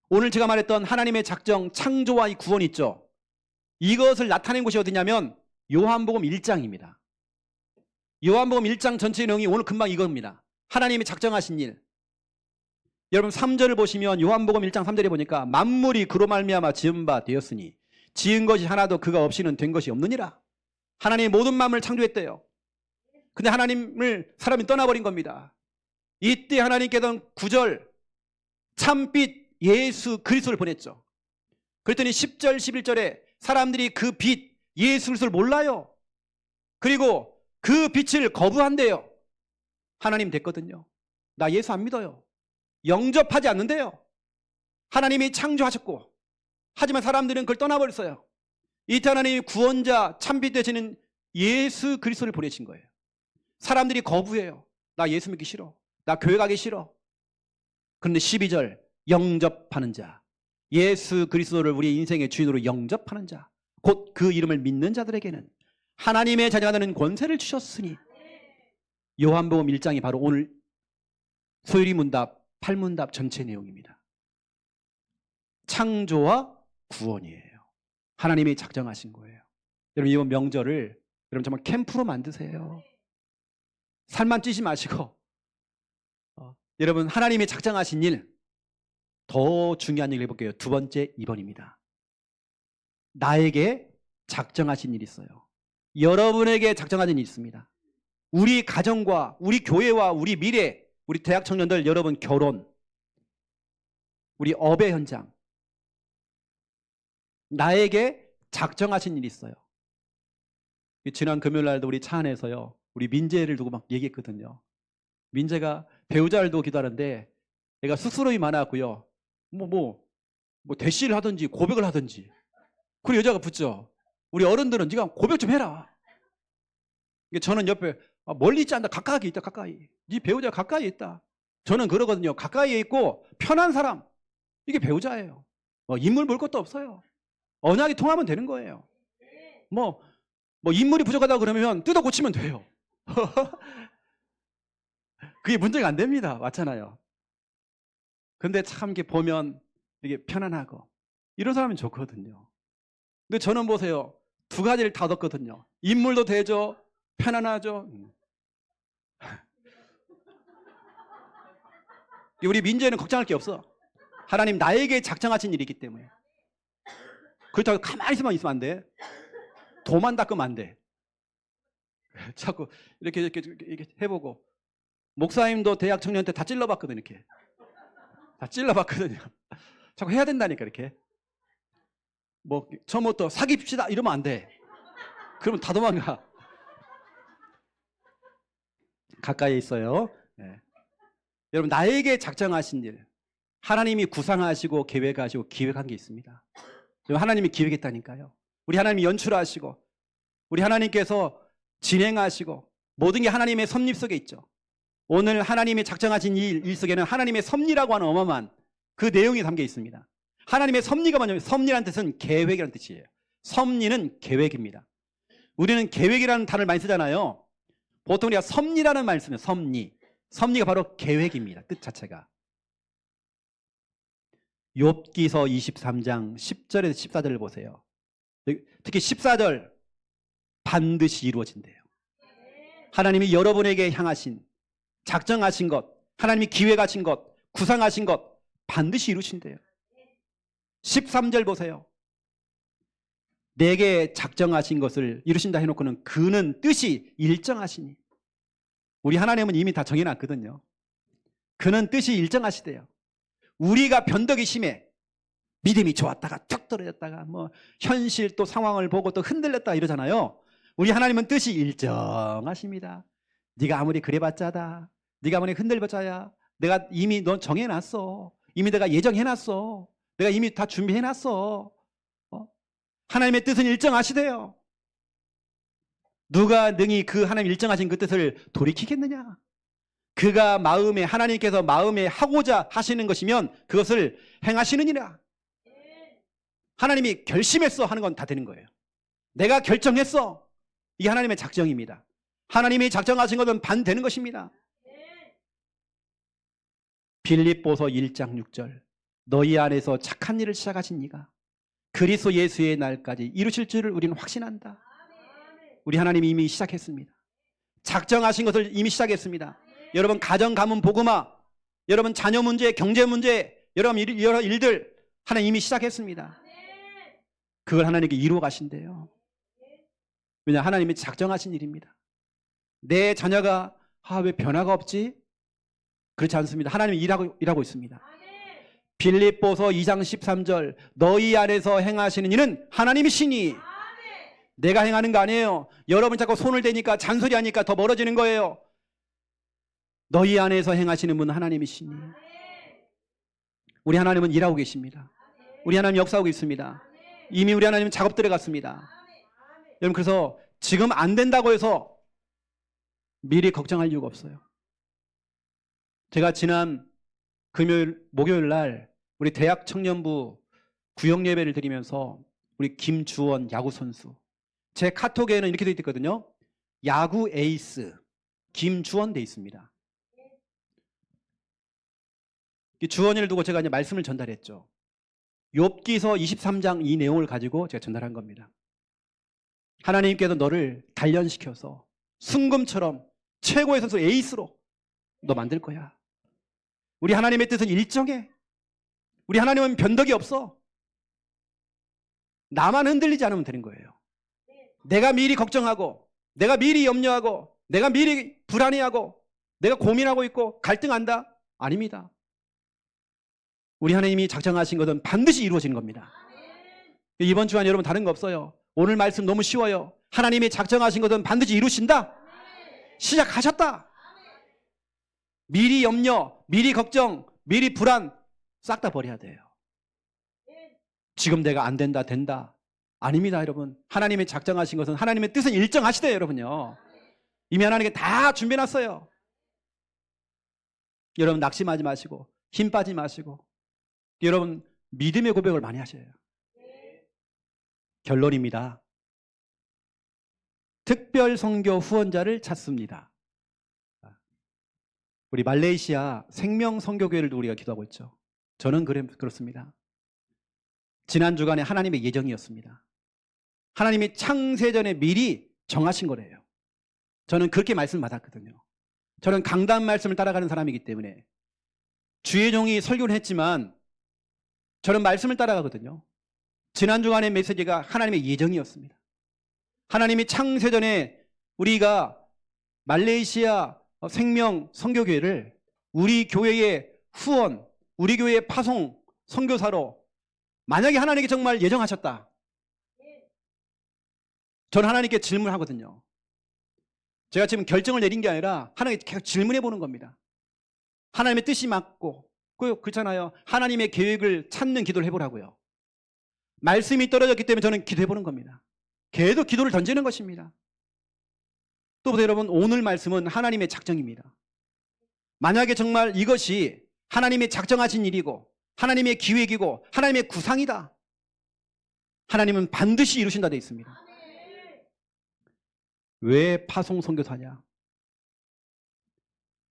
오늘 제가 말했던 하나님의 작정, 창조와 이 구원 있죠. 이것을 나타낸 곳이 어디냐면 요한복음 1장입니다. 요한복음 1장 전체 내용이 오늘 금방 이겁니다. 하나님이 작정하신 일. 여러분 3절을 보시면 요한복음 1장 3절에 보니까 만물이 그로 말미암아 지은 바 되었으니 지은 것이 하나도 그가 없이는 된 것이 없느니라. 하나님이 모든 만물을 창조했대요. 근데 하나님을 사람이 떠나버린 겁니다. 이때 하나님께서는 9절 참빛 예수 그리스도를 보냈죠. 그랬더니 10절 11절에 사람들이 그 빛 예수 그리스도를 몰라요. 그리고 그 빛을 거부한대요. 하나님 됐거든요. 나 예수 안 믿어요. 영접하지 않는데요. 하나님이 창조하셨고 하지만 사람들은 그걸 떠나버렸어요. 이때 하나님이 구원자 참빛 되시는 예수 그리스도를 보내신 거예요. 사람들이 거부해요. 나 예수 믿기 싫어. 나 교회 가기 싫어. 그런데 12절 영접하는 자, 예수 그리스도를 우리 인생의 주인으로 영접하는 자, 곧 그 이름을 믿는 자들에게는 하나님의 자녀가 되는 권세를 주셨으니. 요한복음 1장이 바로 오늘 소율이 문답 8문답 전체 내용입니다. 창조와 구원이에요. 하나님이 작정하신 거예요. 여러분 이번 명절을 여러분 정말 캠프로 만드세요. 살만 찌지 마시고 여러분 하나님이 작정하신 일, 더 중요한 얘기를 해볼게요. 두 번째 2번입니다. 나에게 작정하신 일이 있어요. 여러분에게 작정하신 일이 있습니다. 우리 가정과 우리 교회와 우리 미래, 우리 대학 청년들, 여러분 결혼, 우리 업의 현장, 나에게 작정하신 일이 있어요. 지난 금요일 날도 우리 차 안에서요, 우리 민재를 두고 막 얘기했거든요. 민재가 배우자를 두고 기도하는데 얘가 쑥스러움이 많았고요. 뭐 대시를 하든지 고백을 하든지. 그리고 여자가 붙죠. 우리 어른들은 네가 고백 좀 해라. 저는 옆에 멀리 있지 않다. 가까이 있다. 가까이. 네 배우자 가까이 있다. 저는 그러거든요. 가까이에 있고 편한 사람, 이게 배우자예요. 인물 볼 것도 없어요. 언약이 통하면 되는 거예요. 인물이 부족하다고 그러면 뜯어 고치면 돼요. 그게 문제가 안 됩니다. 맞잖아요. 근데 참 이렇게 보면 이게 편안하고 이런 사람은 좋거든요. 근데 저는 보세요. 두 가지를 다 얻었거든요. 인물도 되죠. 편안하죠. 우리 민재는 걱정할 게 없어. 하나님 나에게 작정하신 일이기 때문에. 그렇다고 가만히 있으면 안 돼. 도만 닦으면 안 돼. 자꾸 이렇게 해보고. 목사님도 대학 청년 때 다 찔러봤거든. 이렇게 다 찔러봤거든요. 자꾸 해야 된다니까. 이렇게 처음부터 사귀읍시다 이러면 안 돼. 그러면 다 도망가. 가까이 있어요. 네. 여러분 나에게 작정하신 일, 하나님이 구상하시고 계획하시고 기획한 게 있습니다. 하나님이 기획했다니까요. 우리 하나님이 연출하시고 우리 하나님께서 진행하시고 모든 게 하나님의 섭리 속에 있죠. 오늘 하나님이 작정하신 일 속에는 하나님의 섭리라고 하는 어마어마한 그 내용이 담겨 있습니다. 하나님의 섭리가 뭐냐면, 섭리라는 뜻은 계획이라는 뜻이에요. 섭리는 계획입니다. 우리는 계획이라는 단어를 많이 쓰잖아요. 보통 우리가 섭리라는 말을 쓰면 섭리. 섭리가 바로 계획입니다. 뜻 자체가. 욥기서 23장 10절에서 14절을 보세요. 특히 14절 반드시 이루어진대요. 하나님이 여러분에게 향하신, 작정하신 것, 하나님이 기획하신 것, 구상하신 것 반드시 이루신대요. 13절 보세요. 내게 작정하신 것을 이루신다 해놓고는 그는 뜻이 일정하시니. 우리 하나님은 이미 다 정해놨거든요. 그는 뜻이 일정하시대요. 우리가 변덕이 심해. 믿음이 좋았다가 툭 떨어졌다가 뭐 현실 또 상황을 보고 또 흔들렸다 이러잖아요. 우리 하나님은 뜻이 일정하십니다. 네가 아무리 그래봤자다. 네가 아무리 흔들봤자야. 내가 이미 넌 정해놨어. 이미 내가 예정해놨어. 내가 이미 다 준비해놨어. 하나님의 뜻은 일정하시대요. 누가 능히 그 하나님 일정하신 그 뜻을 돌이키겠느냐? 그가 마음에 하나님께서 마음에 하고자 하시는 것이면 그것을 행하시느니라. 하나님이 결심했어 하는 건 다 되는 거예요. 내가 결정했어. 이게 하나님의 작정입니다. 하나님이 작정하신 것은 반되는 것입니다. 빌립보서 1장 6절 너희 안에서 착한 일을 시작하신 이가 그리스도 예수의 날까지 이루실 줄을 우리는 확신한다. 우리 하나님이 이미 시작했습니다. 작정하신 것을 이미 시작했습니다. 여러분 가정 가문 복음화, 여러분 자녀 문제, 경제 문제, 여러분 여러 일들 하나님 이미 시작했습니다. 그걸 하나님께 이루어 가신대요. 왜냐 하나님이 작정하신 일입니다. 내 자녀가 왜 변화가 없지? 그렇지 않습니다. 하나님이 일하고 있습니다. 빌립보서 2장 13절 너희 안에서 행하시는 일은 하나님이시니 내가 행하는 거 아니에요. 여러분 자꾸 손을 대니까 잔소리하니까 더 멀어지는 거예요. 너희 안에서 행하시는 분은 하나님이시니 우리 하나님은 일하고 계십니다. 우리 하나님 역사하고 있습니다. 이미 우리 하나님은 작업 들어갔습니다. 여러분 그래서 지금 안 된다고 해서 미리 걱정할 이유가 없어요. 제가 지난 목요일 날 우리 대학 청년부 구역 예배를 드리면서 우리 김주원 야구 선수 제 카톡에는 이렇게 되어 있거든요. 야구 에이스 김주원 돼 있습니다. 주원이를 두고 제가 이제 말씀을 전달했죠. 욥기서 23장 이 내용을 가지고 제가 전달한 겁니다. 하나님께서 너를 단련시켜서 순금처럼 최고의 선수 에이스로 너 만들 거야. 우리 하나님의 뜻은 일정해. 우리 하나님은 변덕이 없어. 나만 흔들리지 않으면 되는 거예요. 내가 미리 걱정하고 내가 미리 염려하고 내가 미리 불안해하고 내가 고민하고 있고 갈등한다? 아닙니다. 우리 하나님이 작정하신 것은 반드시 이루어지는 겁니다. 이번 주간 여러분 다른 거 없어요. 오늘 말씀 너무 쉬워요. 하나님이 작정하신 것은 반드시 이루신다. 시작하셨다. 미리 염려, 미리 걱정, 미리 불안 싹 다 버려야 돼요. 지금 내가 안 된다, 된다. 아닙니다, 여러분. 하나님이 작정하신 것은 하나님의 뜻은 일정하시대요, 여러분요. 이미 하나님께 다 준비해놨어요. 여러분 낙심하지 마시고 힘 빠지지 마시고 여러분 믿음의 고백을 많이 하셔요. 결론입니다. 특별 선교 후원자를 찾습니다. 우리 말레이시아 생명 선교교회를 우리가 기도하고 있죠. 저는 그렇습니다. 지난 주간에 하나님의 예정이었습니다. 하나님이 창세전에 미리 정하신 거래요. 저는 그렇게 말씀을 받았거든요. 저는 강단 말씀을 따라가는 사람이기 때문에 주의 종이 설교를 했지만 저는 말씀을 따라가거든요. 지난 주간의 메시지가 하나님의 예정이었습니다. 하나님이 창세전에 우리가 말레이시아 생명 선교교회를 우리 교회의 후원, 우리 교회의 파송 선교사로 만약에 하나님께 정말 예정하셨다. 저는 하나님께 질문하거든요. 제가 지금 결정을 내린 게 아니라 하나님께 계속 질문해 보는 겁니다. 하나님의 뜻이 맞고 그렇잖아요. 하나님의 계획을 찾는 기도를 해보라고요. 말씀이 떨어졌기 때문에 저는 기도해 보는 겁니다. 계속 기도를 던지는 것입니다. 또 여러분 오늘 말씀은 하나님의 작정입니다. 만약에 정말 이것이 하나님의 작정하신 일이고 하나님의 기획이고 하나님의 구상이다. 하나님은 반드시 이루신다 되어 있습니다. 왜 파송 선교사냐?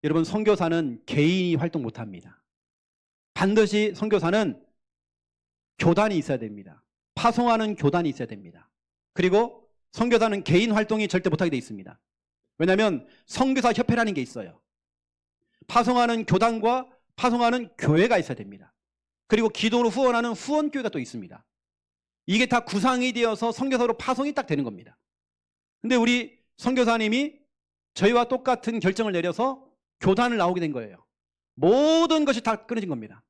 여러분 선교사는 개인이 활동 못합니다. 반드시 선교사는 교단이 있어야 됩니다. 파송하는 교단이 있어야 됩니다. 그리고 선교사는 개인 활동이 절대 못하게 되어 있습니다. 왜냐하면 선교사 협회라는 게 있어요. 파송하는 교단과 파송하는 교회가 있어야 됩니다. 그리고 기도로 후원하는 후원교회가 또 있습니다. 이게 다 구상이 되어서 선교사로 파송이 딱 되는 겁니다. 근데 우리 선교사님이 저희와 똑같은 결정을 내려서 교단을 나오게 된 거예요. 모든 것이 다 끊어진 겁니다.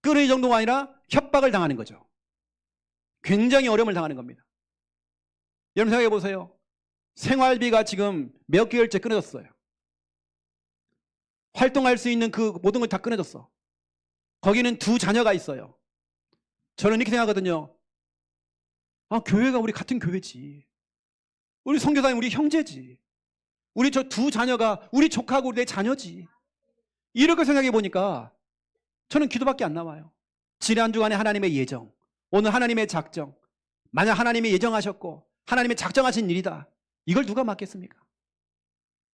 끊어질 정도가 아니라 협박을 당하는 거죠. 굉장히 어려움을 당하는 겁니다. 여러분 생각해 보세요. 생활비가 지금 몇 개월째 끊어졌어요. 활동할 수 있는 그 모든 걸 다 끊어졌어. 거기는 2 자녀가 있어요. 저는 이렇게 생각하거든요. 아, 교회가 우리 같은 교회지. 우리 선교사님 우리 형제지. 우리 저 2 자녀가 우리 조카하고 내 자녀지. 이렇게 생각해 보니까 저는 기도밖에 안 나와요. 지난 주간에 하나님의 예정, 오늘 하나님의 작정. 만약 하나님이 예정하셨고 하나님이 작정하신 일이다. 이걸 누가 맡겠습니까?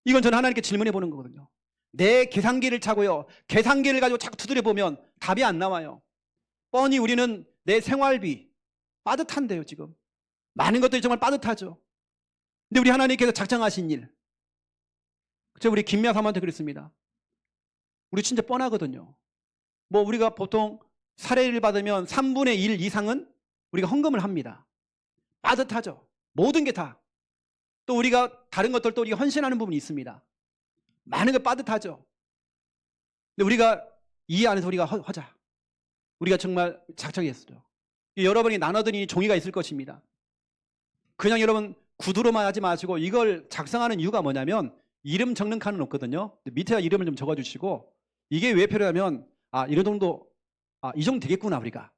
이건 저는 하나님께 질문해 보는 거거든요. 내 계산기를 차고요. 계산기를 가지고 자꾸 두드려 보면 답이 안 나와요. 뻔히 우리는 내 생활비 빠듯한데요, 지금. 많은 것들이 정말 빠듯하죠. 근데 우리 하나님께서 작정하신 일. 제가 우리 김미아 사모한테 그랬습니다. 우리 진짜 뻔하거든요. 뭐 우리가 보통 사례를 받으면 3분의 1 이상은 우리가 헌금을 합니다. 빠듯하죠. 모든 게 다. 또 우리가 다른 것들도 우리가 헌신하는 부분이 있습니다. 많은 게 빠듯하죠. 근데 우리가 이 안에서 우리가 하자. 우리가 정말 작정했어요. 여러분이 나눠드린 종이가 있을 것입니다. 그냥 여러분 구두로만 하지 마시고 이걸 작성하는 이유가 뭐냐면 이름 적는 칸은 없거든요. 밑에다 이름을 좀 적어주시고 이게 왜 필요하면 아, 이런 정도, 아, 이 정도 되겠구나 우리가.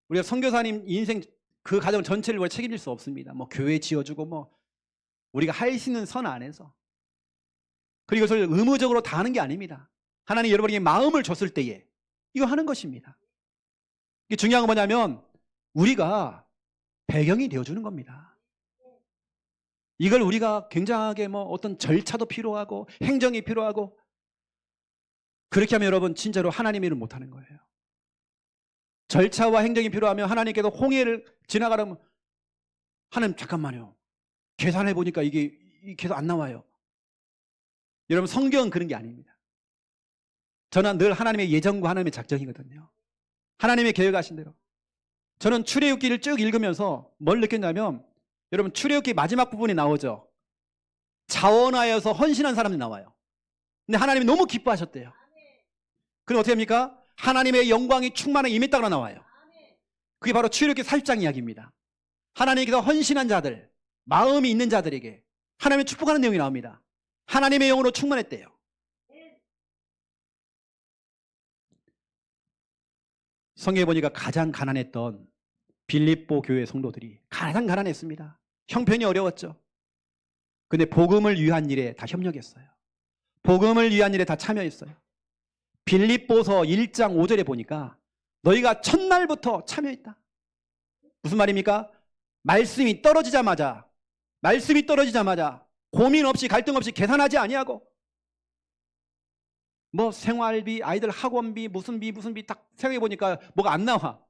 우리가 선교사님 인생 그 가정 전체를 우리가 책임질 수 없습니다. 뭐 교회 지어주고 뭐 우리가 할 수 있는 선 안에서. 그리고 이것을 의무적으로 다 하는 게 아닙니다. 하나님 여러분에게 마음을 줬을 때에 이거 하는 것입니다. 이게 중요한 건 뭐냐면 우리가 배경이 되어주는 겁니다. 이걸 우리가 굉장하게 뭐 어떤 절차도 필요하고 행정이 필요하고 그렇게 하면 여러분 진짜로 하나님의 일을 못하는 거예요. 절차와 행정이 필요하면 하나님께서 홍해를 지나가려면 하나님 잠깐만요. 계산해 보니까 이게 계속 안 나와요. 여러분 성경은 그런 게 아닙니다. 저는 늘 하나님의 예정과 하나님의 작정이거든요. 하나님의 계획하신 대로. 저는 출애굽기를 쭉 읽으면서 뭘 느꼈냐면 여러분 출애굽기 마지막 부분이 나오죠. 자원하여서 헌신한 사람이 나와요. 근데 하나님이 너무 기뻐하셨대요. 그럼 어떻게 합니까? 하나님의 영광이 충만하게 임했다고 나와요. 그게 바로 출애굽기 40장 이야기입니다. 하나님께서 헌신한 자들, 마음이 있는 자들에게 하나님의 축복하는 내용이 나옵니다. 하나님의 영으로 충만했대요. 성경에 보니까 가장 가난했던 빌립보 교회 성도들이 가장 가난했습니다. 형편이 어려웠죠. 근데 복음을 위한 일에 다 협력했어요. 복음을 위한 일에 다 참여했어요. 빌립보서 1장 5절에 보니까 너희가 첫날부터 참여했다. 무슨 말입니까? 말씀이 떨어지자마자 고민 없이 갈등 없이 계산하지 아니하고 뭐 생활비, 아이들 학원비, 무슨 비 딱 생각해 보니까 뭐가 안 나와.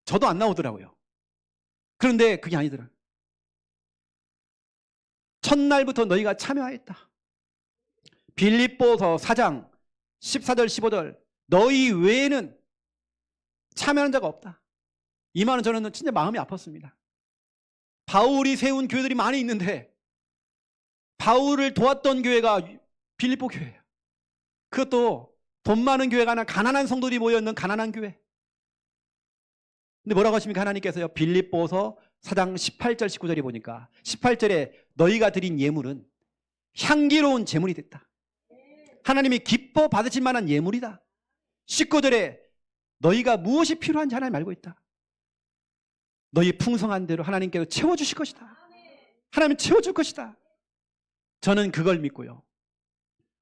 저도 안 나오더라고요. 그런데 그게 아니더라. 첫날부터 너희가 참여하였다. 빌립보서 4장 14절 15절 너희 외에는 참여하는 자가 없다. 이 말은 저는 진짜 마음이 아팠습니다. 바울이 세운 교회들이 많이 있는데 바울을 도왔던 교회가 빌립보 교회예요. 그것도 돈 많은 교회가 아니라 가난한 성도들이 모여있는 가난한 교회. 근데 뭐라고 하십니까? 하나님께서요. 빌립보서 4장 18절 19절에 보니까 18절에 너희가 드린 예물은 향기로운 제물이 됐다. 하나님이 기뻐 받으실 만한 예물이다. 19절에 너희가 무엇이 필요한지 하나님 알고 있다. 너희 풍성한 대로 하나님께서 채워주실 것이다. 하나님은 채워줄 것이다. 저는 그걸 믿고요.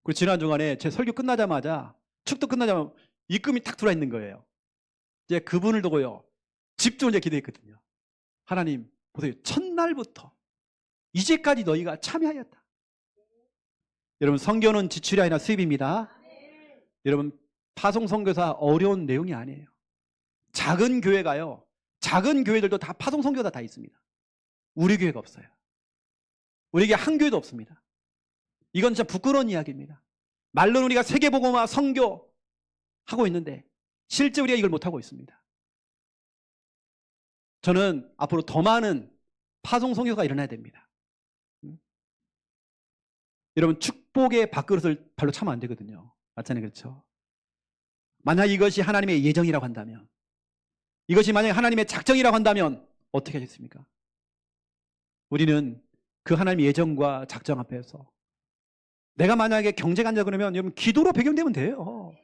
그리고 지난 주간에 제 설교 끝나자마자 축도 끝나자마자 입금이 탁 들어와 있는 거예요. 이제 그분을 두고요. 집중을 기도했거든요. 하나님 보세요. 첫날부터 이제까지 너희가 참여하였다. 여러분 성교는 지출이 아니라 수입입니다. 여러분 파송 선교사 어려운 내용이 아니에요. 작은 교회가요. 작은 교회들도 다 파송 선교사 다 있습니다. 우리 교회가 없어요. 우리 교회 한 교회도 없습니다. 이건 진짜 부끄러운 이야기입니다. 말로는 우리가 세계복음화 선교 하고 있는데 실제 우리가 이걸 못하고 있습니다. 저는 앞으로 더 많은 파송 선교가 일어나야 됩니다. 여러분 축복의 밥그릇을 발로 차면 안 되거든요. 맞잖아요. 그렇죠? 만약 이것이 하나님의 예정이라고 한다면, 이것이 만약 하나님의 작정이라고 한다면 어떻게 하겠습니까? 우리는 그 하나님의 예정과 작정 앞에서 내가 만약에 경제가 안 된다 그러면 여러분 기도로 배경되면 돼요.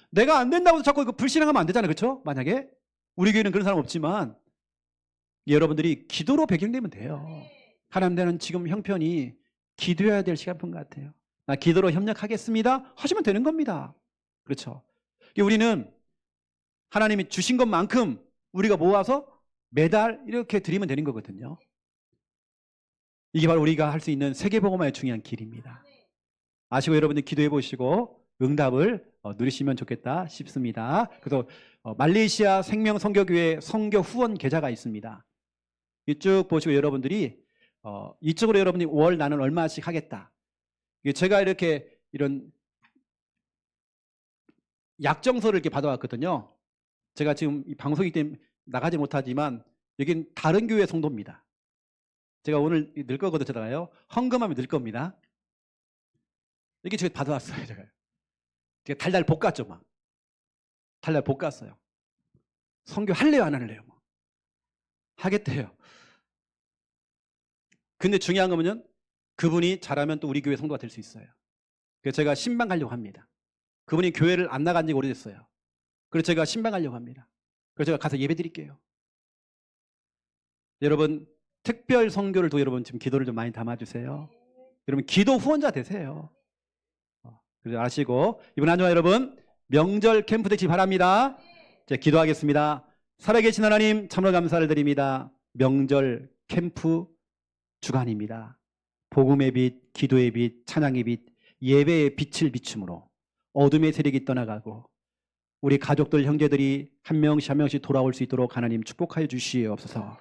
내가 안 된다고 해서 자꾸 이거 불신앙하면 안 되잖아요. 그렇죠? 만약에 우리 교회는 그런 사람 없지만 여러분들이 기도로 배경되면 돼요. 하나님, 나는 지금 형편이 기도해야 될 시간인 것 같아요. 나 기도로 협력하겠습니다 하시면 되는 겁니다. 그렇죠? 우리는 하나님이 주신 것만큼 우리가 모아서 매달 이렇게 드리면 되는 거거든요. 이게 바로 우리가 할 수 있는 세계복음화의 중요한 길입니다. 아시고 여러분들 기도해 보시고 응답을 누리시면 좋겠다 싶습니다. 그래서 말레이시아 생명선교교회 선교 후원 계좌가 있습니다. 이쪽 보시고 여러분들이 이쪽으로 여러분이 월 나는 얼마씩 하겠다. 제가 이렇게 이런 약정서를 이렇게 받아왔거든요. 제가 지금 이 방송이기 때문에 나가지 못하지만 여기는 다른 교회 성도입니다. 제가 오늘 늘 거거든요. 제가요. 헌금하면 늘 겁니다. 이게 제가 받아왔어요. 제가 달달 볶았죠. 막 달달 볶았어요. 선교 할래요 안 할래요? 뭐. 하겠대요. 근데 중요한 거는요, 그분이 잘하면 또 우리 교회 성도가 될 수 있어요. 그래서 제가 신방 가려고 합니다. 그분이 교회를 안 나간 지가 오래됐어요. 그래서 제가 신방 가려고 합니다. 그래서 제가 가서 예배 드릴게요. 여러분 특별 선교를 또 여러분 지금 기도를 좀 많이 담아주세요. 여러분 기도 후원자 되세요. 그래서 아시고 이번 한 주간 여러분 명절 캠프 되시기 바랍니다. 자, 기도하겠습니다. 살아계신 하나님 참으로 감사를 드립니다. 명절 캠프 주간입니다. 복음의 빛, 기도의 빛, 찬양의 빛, 예배의 빛을 비춤으로 어둠의 세력이 떠나가고 우리 가족들, 형제들이 한 명씩 한 명씩 돌아올 수 있도록 하나님 축복하여 주시옵소서.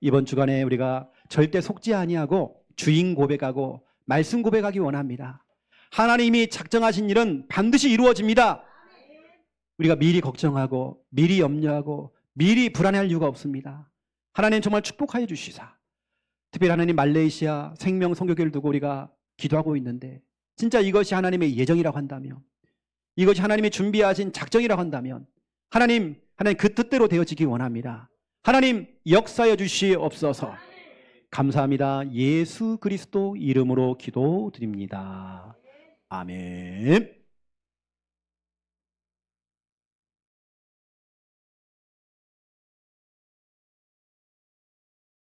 이번 주간에 우리가 절대 속지 아니하고 주인 고백하고 말씀 고백하기 원합니다. 하나님이 작정하신 일은 반드시 이루어집니다. 우리가 미리 걱정하고 미리 염려하고 미리 불안해할 이유가 없습니다. 하나님 정말 축복하여 주시사. 특별히 하나님 말레이시아 생명 선교교회를 두고 우리가 기도하고 있는데 진짜 이것이 하나님의 예정이라고 한다면, 이것이 하나님이 준비하신 작정이라고 한다면 하나님 그 뜻대로 되어지기 원합니다. 하나님 역사해 주시옵소서. 감사합니다. 예수 그리스도 이름으로 기도드립니다. 아멘.